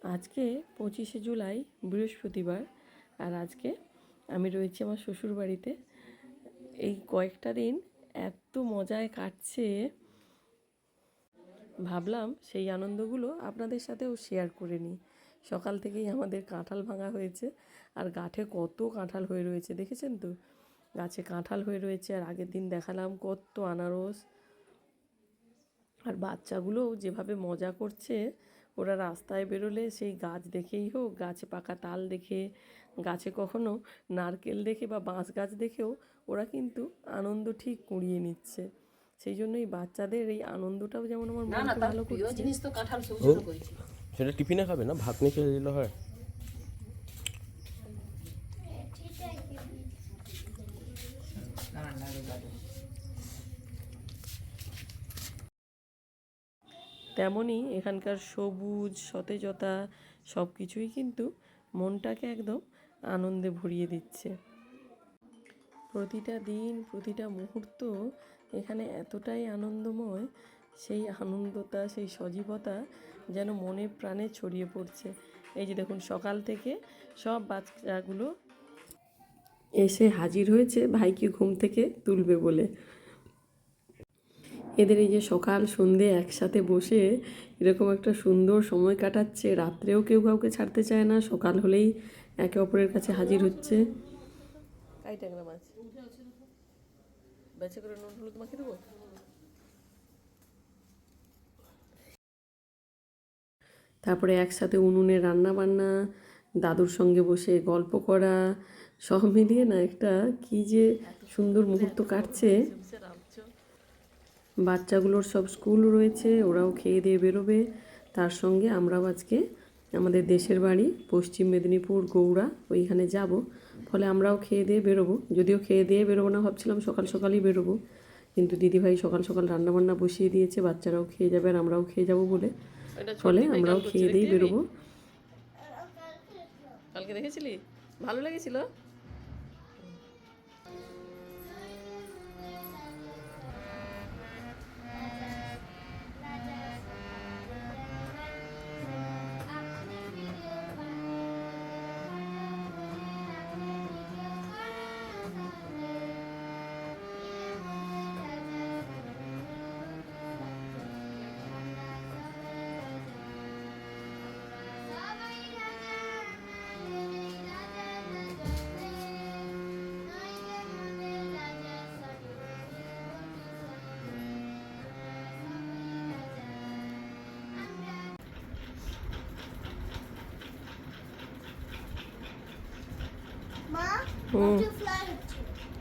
আজকে 25শে জুলাই বৃহস্পতিবার, আর আজকে আমি রয়েছি আমার শ্বশুর বাড়িতে। এই কয়েকটা দিন এত মজায় কাটছে, ভাবলাম সেই আনন্দগুলো আপনাদের সাথেও শেয়ার করে নিই। সকাল থেকেই আমাদের কাঁঠাল ভাঙা হয়েছে, আর গাছে কত কাঁঠাল হয়ে রয়েছে দেখেছেন তো, গাছে কাঁঠাল হয়ে রয়েছে। আর আগের দিন দেখালাম কত আনারস, আর বাচ্চাগুলোও যেভাবে মজা করছে। ওরা রাস্তায় বেরোলে সেই গাছ দেখেই হোক, গাছে পাকা তাল দেখে, গাছে কখনো নারকেল দেখে বা বাঁশ গাছ দেখেও ওরা কিন্তু আনন্দ ঠিক কুড়িয়ে নিচ্ছে। সেই জন্য এই বাচ্চাদের এই আনন্দটাও যেমন আমার মনকে ভালো করছে। জিনিস তো কাঁঠাল সেটা টিফিনে খাবে না, ভাত নিয়ে খেয়ে দিলে হয়। তেমনই এখানকার সবুজ সতেজতা সব কিছুই কিন্তু মনটাকে একদম আনন্দে ভরিয়ে দিচ্ছে। প্রতিটা দিন প্রতিটা মুহূর্ত এখানে এতটাই আনন্দময়, সেই আনন্দতা সেই সজীবতা যেন মনে প্রাণে ছড়িয়ে পড়ছে। এই যে দেখুন, সকাল থেকে সব বাচ্চাগুলো এসে হাজির হয়েছে ভাইকে ঘুম থেকে তুলবে বলে। এদের এই যে সকাল সন্ধে একসাথে বসে এরকম একটা সুন্দর সময় কাটাচ্ছে, রাত্রেও কেউ কাউকে ছাড়তে চায় না, সকাল হলেই একে অপরের কাছে হাজির হচ্ছে। কাই ট্যাংরা মাছ বেঁচে করে নুন হলুদ মাখিয়ে দেবো। তারপরে একসাথে উনুনে রান্না বান্না, দাদুর সঙ্গে বসে গল্প করা, সব মিলিয়ে না একটা কি যে সুন্দর মুহূর্ত কাটছে। বাচ্চাগুলোর সব স্কুল রয়েছে, ওরাও খেয়ে দিয়ে বেরোবে। তার সঙ্গে আমরাও আজকে আমাদের দেশের বাড়ি পশ্চিম মেদিনীপুর গৌড়া ওইখানে যাব। ফলে আমরাও খেয়ে দিয়ে বেরোবো, যদিও খেয়ে দিয়ে বেরোবো না ভাবছিলাম, সকাল সকালই বেরোবো, কিন্তু দিদিভাই সকাল সকাল রান্নাবান্না বসিয়ে দিয়েছে, বাচ্চারাও খেয়ে যাবে আর আমরাও খেয়ে যাব বলে, ফলে আমরাও খেয়ে দিয়েই বেরোবো। কালকে দেখেছিলি, ভালো লেগেছিল।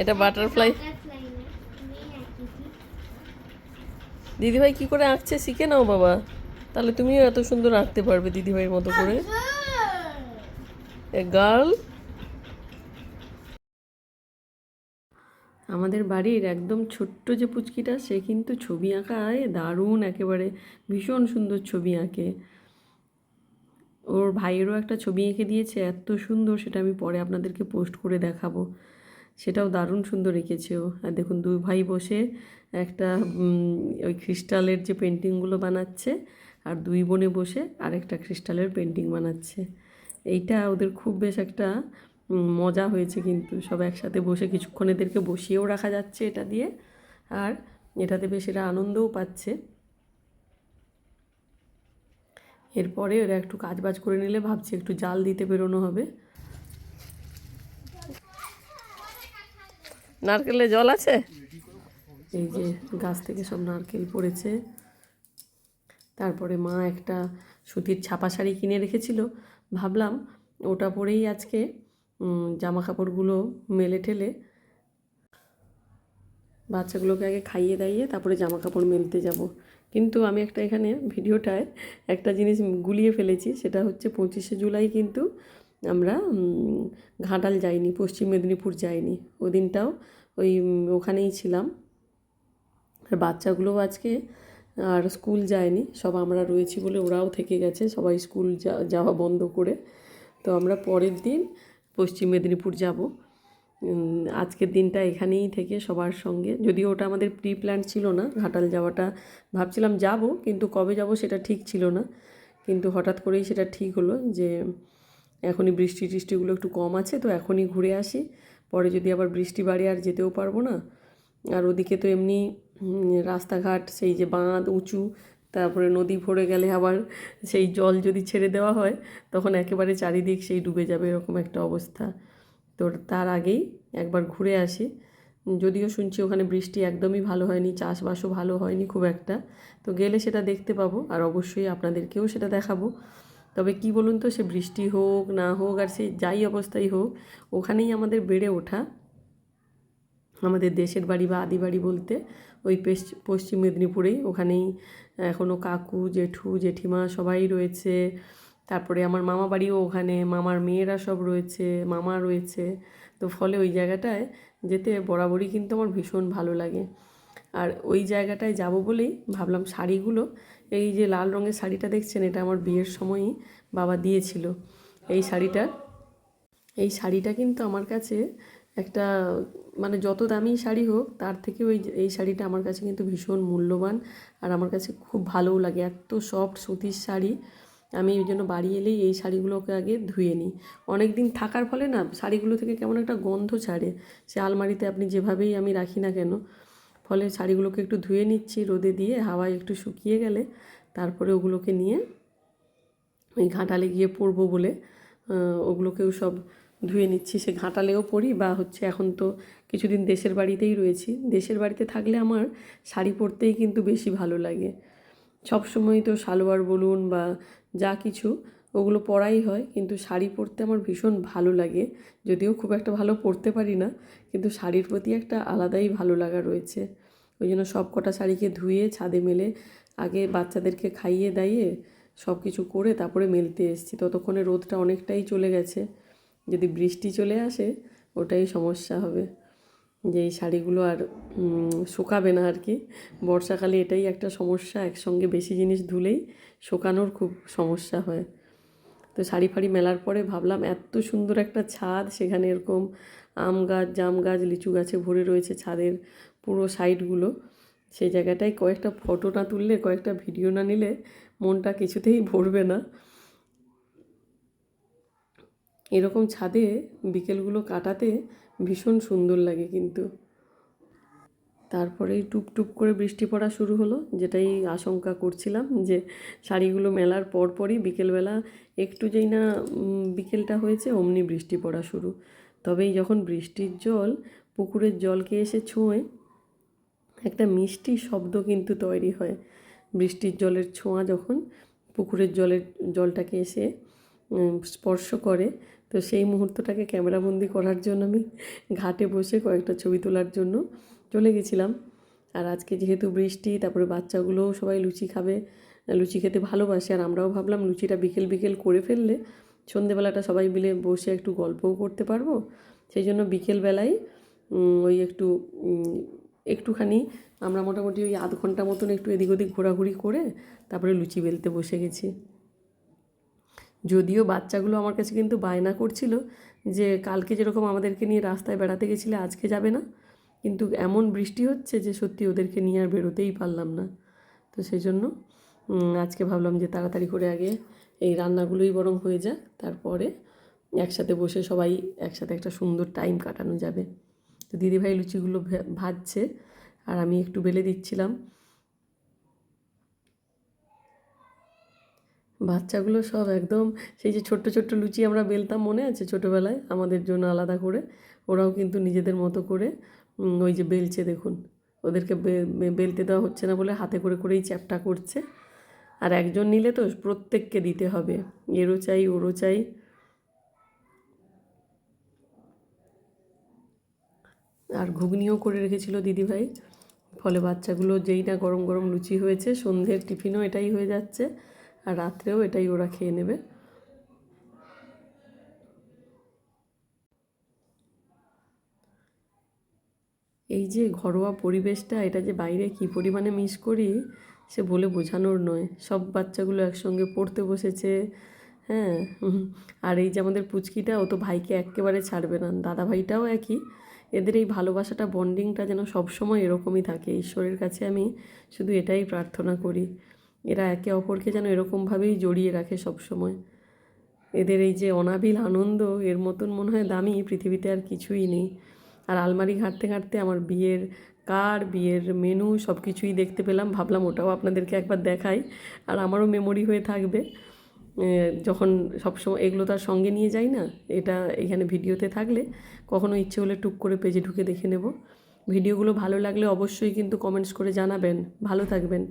এটা বাটারফ্লাই। দিদিভাই কি করে আঁকছে শিখে নাও বাবা, তাহলে তুমিও এত সুন্দর আঁকতে পারবে দিদিভাইয়ের মতো করে। A girl. আমাদের বাড়ির একদম ছোট্ট যে পুচকিটা, সে কিন্তু ছবি আঁকায় দারুণ, একেবারে ভীষণ সুন্দর ছবি আঁকে। ওর ভাইয়েরও একটা ছবি এঁকে দিয়েছে, এত সুন্দর, সেটা আমি পরে আপনাদেরকে পোস্ট করে দেখাবো। সেটাও দারুণ সুন্দর এঁকেছে ও। আর দেখুন, দুই ভাই বসে একটা ওই ক্রিস্টালের যে পেন্টিংগুলো বানাচ্ছে, আর দুই বোনে বসে আরেকটা ক্রিস্টালের পেন্টিং বানাচ্ছে। এইটা ওদের খুব বেশ একটা মজা হয়েছে, কিন্তু সব একসাথে বসে কিছুক্ষণ এদেরকে বসিয়েও রাখা যাচ্ছে এটা দিয়ে, আর এটাতে বেশ এরা আনন্দও পাচ্ছে। এরপরে ওরা একটু কাজবাজ করে নিলে ভাবছি একটু জাল দিতে বেরোনো হবে। নারকেলে জল আছে, এই যে গাছ থেকে সব নারকেল পড়েছে। তারপরে মা একটা সুতির ছাপা শাড়ি কিনে রেখেছিল, ভাবলাম ওটা পরেই আজকে জামা কাপড়গুলো মেলে ঠেলে বাচ্চাগুলোকে আগে খাইয়ে দাইয়ে তারপরে জামা কাপড় মেলতে যাব। কিন্তু আমি একটা এখানে ভিডিওটায় একটা জিনিস গুলিয়ে ফেলেছি, সেটা হচ্ছে 25শে জুলাই কিন্তু আমরা ঘাটাল যাইনি, পশ্চিম মেদিনীপুর যাইনি। ওদিনটাও ওখানেই ছিলাম। আর বাচ্চাগুলোও আজকে আর স্কুল যায়নি, সব আমরা রয়েছি বলে ওরাও থেকে গেছে, সবাই স্কুল যাওয়া বন্ধ করে। তো আমরা পরের দিন পশ্চিম মেদিনীপুর যাব। আজকের দিনটা এখানেই থেকে সবার সঙ্গে, যদিও ওটা আমাদের প্রি প্ল্যান ছিল না, ঘাটাল যাওয়াটা ভাবছিলাম যাব, কিন্তু কবে যাব সেটা ঠিক ছিল না। কিন্তু হঠাৎ করেই সেটা ঠিক হলো যে এখনই বৃষ্টি টিষ্টিগুলো একটু কম আছে, তো এখনই ঘুরে আসি, পরে যদি আবার বৃষ্টি বাড়ে আর যেতেও পারবো না। আর ওদিকে তো এমনি রাস্তাঘাট সেই যে বাঁধ উঁচু, তারপরে নদী ভরে গেলে আবার সেই জল যদি ছেড়ে দেওয়া হয় তখন একেবারে চারিদিক সেই ডুবে যাবে, এরকম একটা অবস্থা। তো তার আগেই একবার ঘুরে আসি। যদিও শুনছি ওখানে বৃষ্টি একদমই ভালো হয়নি, চাষবাসও ভালো হয়নি খুব একটা, তো গেলে সেটা দেখতে পাবো আর অবশ্যই আপনাদেরকেও সেটা দেখাবো। তবে কি বলুন তো, সে বৃষ্টি হোক না হোক আর সে যাই অবস্থাই হোক, ওখানেই আমাদের বেড়ে ওঠা, আমাদের দেশের বাড়ি বা আদি বাড়ি বলতে ওই পশ্চিম মেদিনীপুরেই, ওখানেই এখনও কাকু জেঠু জেঠিমা সবাই রয়েছে। তারপরে আমার মামা বাড়িও ওখানে, মামার মেয়েরা সব রয়েছে, মামা রয়েছে। তো ফলে ওই জায়গাটায় যেতে বরাবরই কিন্তু আমার ভীষণ ভালো লাগে। আর ওই জায়গাটায় যাব বলেই ভাবলাম শাড়িগুলো, এই যে লাল রঙের শাড়িটা দেখছেন, এটা আমার বিয়ের সময়ই বাবা দিয়েছিল। এই শাড়িটা কিন্তু আমার কাছে একটা, মানে যত দামি শাড়ি হোক তার থেকে এই শাড়িটা আমার কাছে কিন্তু ভীষণ মূল্যবান, আর আমার কাছে খুব ভালোও লাগে। এত সফট সুতির শাড়ি, আমি ওই জন্য বাড়ি এলেই এই শাড়িগুলোকে আগে ধুয়ে নিই। অনেক দিন থাকার ফলে না শাড়িগুলো থেকে কেমন একটা গন্ধ ছাড়ে, সে আলমারিতে আপনি যেভাবেই আমি রাখি না কেন। ফলে শাড়িগুলোকে একটু ধুয়ে নিচ্ছি রোদে দিয়ে, হাওয়ায় একটু শুকিয়ে গেলে তারপরে ওগুলোকে নিয়ে ওই ঘাটালে গিয়ে পরবো বলে ওগুলোকেও সব ধুয়ে নিচ্ছি। সে ঘাটালেও পরি বা হচ্ছে এখন তো কিছুদিন দেশের বাড়িতেই রয়েছি, দেশের বাড়িতে থাকলে আমার শাড়ি পরতেই কিন্তু বেশি ভালো লাগে। সব সময় তো সালোয়ার বলুন বা যা কিছু ওগুলো পরাই হয়, কিন্তু শাড়ি পরতে আমার ভীষণ ভালো লাগে। যদিও খুব একটা ভালো পরতে পারি না, কিন্তু শাড়ির প্রতি একটা আলাদাই ভালো লাগা রয়েছে। ওই জন্য সব কটা শাড়িকে ধুয়ে ছাদে মেলে আগে বাচ্চাদেরকে খাইয়ে দাইয়ে সব কিছু করে তারপরে মেলতে এসেছি। ততক্ষণে রোদটা অনেকটাই চলে গেছে, যদি বৃষ্টি চলে আসে ওটাই সমস্যা হবে, যে এই শাড়িগুলো আর শুকাবে না আর কি। বর্ষাকালে এটাই একটা সমস্যা, একসঙ্গে বেশি জিনিস ধুলেই শুকানোর খুব সমস্যা হয়। তো শাড়ি ফাড়ি মেলার পরে ভাবলাম এত সুন্দর একটা ছাদ, সেখানে এরকম আম গাছ জাম গাছ লিচু গাছে ভরে রয়েছে ছাদের পুরো সাইডগুলো, সেই জায়গাটায় কয়েকটা ফটো না তুললে, কয়েকটা ভিডিও না নিলে মনটা কিছুতেই ভরবে না। এরকম ছাদে বিকেলগুলো কাটাতে ভীষণ সুন্দর লাগে কিন্তু। তারপরেই টুপ করে বৃষ্টি পড়া শুরু হলো, যেটাই আশঙ্কা করছিলাম যে শাড়িগুলো মেলার পরপরই বিকেলবেলা একটু যেই না বিকেলটা হয়েছে অমনি বৃষ্টি পড়া শুরু। তবেই যখন বৃষ্টির জল পুকুরের জলকে এসে ছোঁয়, একটা মিষ্টি শব্দ কিন্তু তৈরি হয়। বৃষ্টির জলের ছোঁয়া যখন পুকুরের জলটাকে এসে স্পর্শ করে, তো সেই মুহূর্তটাকে ক্যামেরাবন্দি করার জন্য আমি ঘাটে বসে কয়েকটা ছবি তোলার জন্য চলে গেছিলাম। আর আজকে যেহেতু বৃষ্টি, তারপরে বাচ্চাগুলোও সবাই লুচি খাবে, লুচি খেতে ভালোবাসে, আর আমরাও ভাবলাম লুচিটা বিকেল করে ফেললে সন্ধেবেলাটা সবাই মিলে বসে একটু গল্পও করতে পারবো। সেই জন্য বিকেলবেলায় ওই একটুখানি আমরা মোটামুটি ওই আধ ঘন্টা মতন একটু এদিক ওদিক ঘোরাঘুরি করে তারপরে লুচি বেলতে বসে গেছি। যদিও বাচ্চাগুলো আমার কাছে কিন্তু বায়না করছিল যে কালকে যেরকম আমাদেরকে নিয়ে রাস্তায় বেড়াতে গেছিলে আজকে যাবে না, কিন্তু এমন বৃষ্টি হচ্ছে যে সত্যি ওদেরকে নিয়ে আর বেরোতেই পারলাম না। তো সেই জন্য আজকে ভাবলাম যে তাড়াতাড়ি করে আগে এই রান্নাগুলোই বরং হয়ে যাক, তারপরে একসাথে বসে সবাই একসাথে একটা সুন্দর টাইম কাটানো যাবে। তো দিদিভাই লুচিগুলো ভাজছে আর আমি একটু বেলে দিচ্ছিলাম। বাচ্চাগুলো সব একদম সেই যে ছোট্ট লুচি আমরা বেলতাম মনে আছে ছোটোবেলায় আমাদের জন্য আলাদা করে, ওরাও কিন্তু নিজেদের মতো করে ওই যে বেলছে দেখুন। ওদেরকে বেলতে দেওয়া হচ্ছে না বলে হাতে করেই চ্যাপটা করছে। আর একজন নিলে তো প্রত্যেককে দিতে হবে, এরও চাই ওরও চাই। আর ঘুগনিও করে রেখেছিল দিদিভাই, ফলে বাচ্চাগুলো যেই না গরম গরম লুচি হয়েছে, সন্ধ্যের টিফিনও এটাই হয়ে যাচ্ছে আর রাত্রেও এটাই ওরা খেয়ে নেবে। এই যে ঘরোয়া পরিবেশটা, এটা যে বাইরে কী পরিমাণে মিস করি সে বলে বোঝানোর নয়। সব বাচ্চাগুলো একসঙ্গে পড়তে বসেছে, হ্যাঁ। আর এই যে আমাদের পুচকিটা, ও তো ভাইকে একেবারে ছাড়বে না, দাদা ভাইটাও একই। এদের এই ভালোবাসাটা বন্ডিংটা যেন সবসময় এরকমই থাকে, ঈশ্বরের কাছে আমি শুধু এটাই প্রার্থনা করি। এরা একে অপরকে যেন এরকমভাবেই জড়িয়ে রাখে সব সময়। এদের এই যে অনাবিল আনন্দ, এর মতন মনে হয় দামি পৃথিবীতে আর কিছুই নেই। আর আলমারি ঘাঁটতে ঘাঁটতে আমার বিয়ের কার্ড, বিয়ের মেনু সব কিছুই দেখতে পেলাম, ভাবলাম ওটাও আপনাদেরকে একবার দেখাই, আর আমারও মেমোরি হয়ে থাকবে। যখন সবসময় এগুলো তো আর সঙ্গে নিয়ে যাই না, এটা এখানে ভিডিওতে থাকলে কখনো ইচ্ছে হলে টুক করে পেজে ঢুকে দেখে নেব। ভিডিওগুলো ভালো লাগলে অবশ্যই কিন্তু কমেন্টস করে জানাবেন। ভালো থাকবেন।